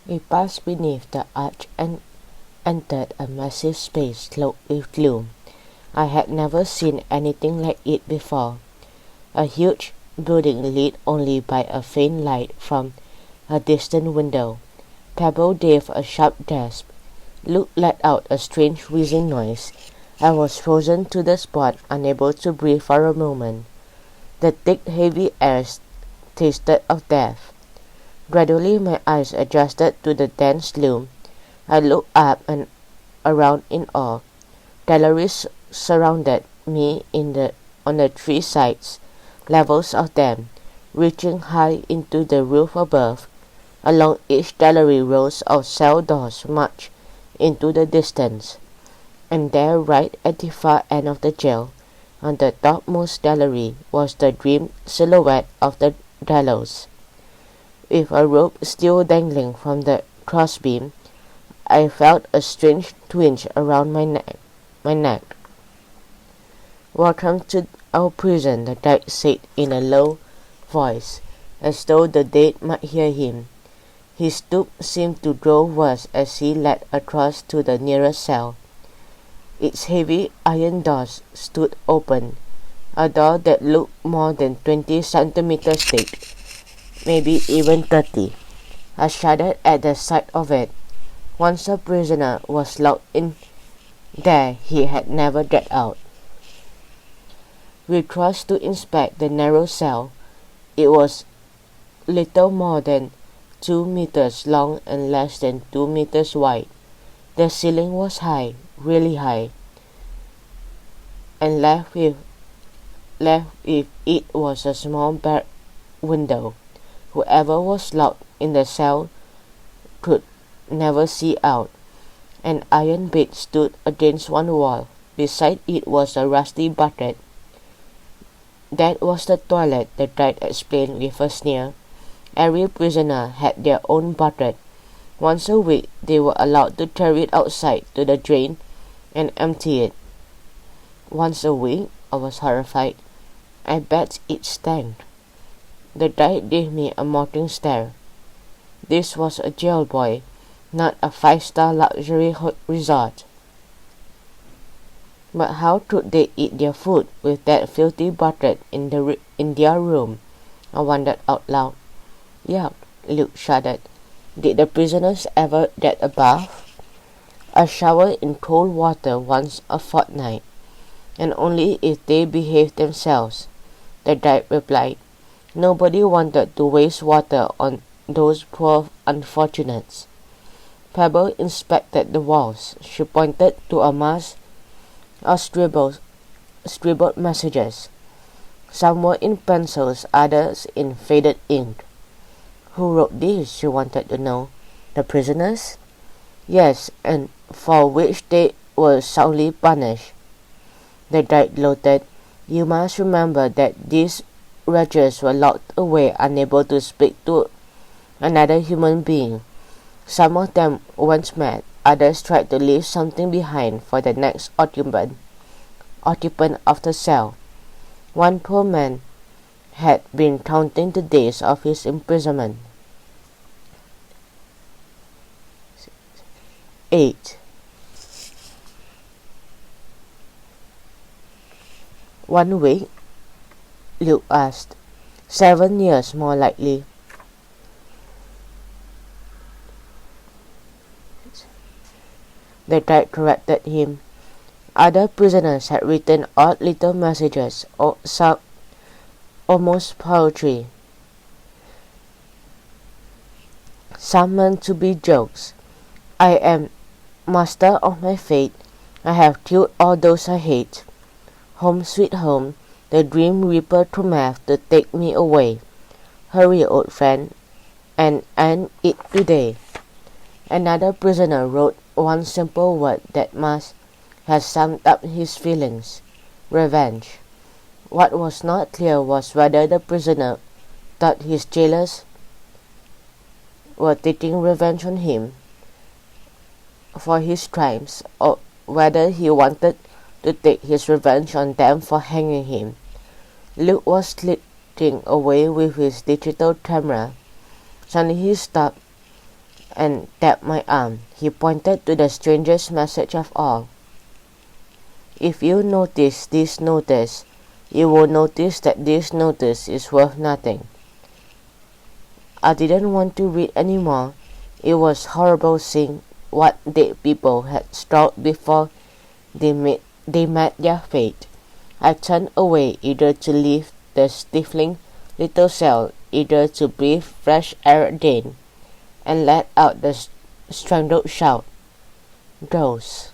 We passed beneath the arch and entered a massive space cloaked with gloom. I had never seen anything like it before. A huge building lit only by a faint light from a distant window. Pebble gave a sharp gasp. Luke let out a strange whizzing noise. I was frozen to the spot, unable to breathe for a moment. The thick, heavy air tasted of death. Gradually my eyes adjusted to the dense gloom. I looked up and around in awe. Galleries surrounded me on the three sides, levels of them, reaching high into the roof above. Along each gallery rows of cell doors marched into the distance. And there, right at the far end of the jail, on the topmost gallery, was the dim silhouette of the gallows. With a rope still dangling from the crossbeam, I felt a strange twinge around my neck. "Welcome to our prison," the guard said in a low voice, as though the dead might hear him. His stoop seemed to grow worse as he led across to the nearest cell. Its heavy iron doors stood open, a door that looked more than 20 centimeters thick, maybe even 30. I shuddered at the sight of it. Once a prisoner was locked in there, he had never get out. We crossed to inspect the narrow cell. It was little more than 2 meters long and less than 2 meters wide. The ceiling was high, really high, and left with it was a small bare window. Whoever was locked in the cell could never see out. An iron bed stood against one wall. Beside it was a rusty bucket. That was the toilet, the guard explained with a sneer. Every prisoner had their own bucket. Once a week they were allowed to carry it outside to the drain and empty it. Once a week? I was horrified. I bet it stank. The guard gave me a mocking stare. This was a jail, boy, not a 5-star luxury resort. But how could they eat their food with that filthy bucket in their room? I wondered out loud. Yuck, Luke shuddered. Did the prisoners ever get a bath? A shower in cold water once a fortnight, and only if they behaved themselves, the guard replied. Nobody wanted to waste water on those poor unfortunates. Pebble inspected the walls. She pointed to a mass of scribbled messages. Some were in pencils, others in faded ink. Who wrote these? She wanted to know. The prisoners? Yes, and for which they were soundly punished. The guard gloated. You must remember that these wretches were locked away, unable to speak to another human being. Some of them went mad. Others tried to leave something behind for the next occupant of the cell. One poor man had been counting the days of his imprisonment. 8. "1 week?" Luke asked. 7 years, more likely. The guard corrected him. Other prisoners had written odd little messages, or some almost poetry. Some meant to be jokes. I am master of my fate. I have killed all those I hate. Home sweet home, the grim reaper cometh to take me away. Hurry, old friend, and end it today. Another prisoner wrote one simple word that must have summed up his feelings. Revenge. What was not clear was whether the prisoner thought his jailers were taking revenge on him for his crimes, or whether he wanted to take his revenge on them for hanging him. Luke was clicking away with his digital camera. Suddenly he stopped and tapped my arm. He pointed to the strangest message of all. If you notice this notice, you will notice that this notice is worth nothing. I didn't want to read anymore. It was horrible seeing what dead people had strawed before they met their fate. I turned away, either to leave the stifling little cell, either to breathe fresh air again, and let out the strangled shout. Ghosts.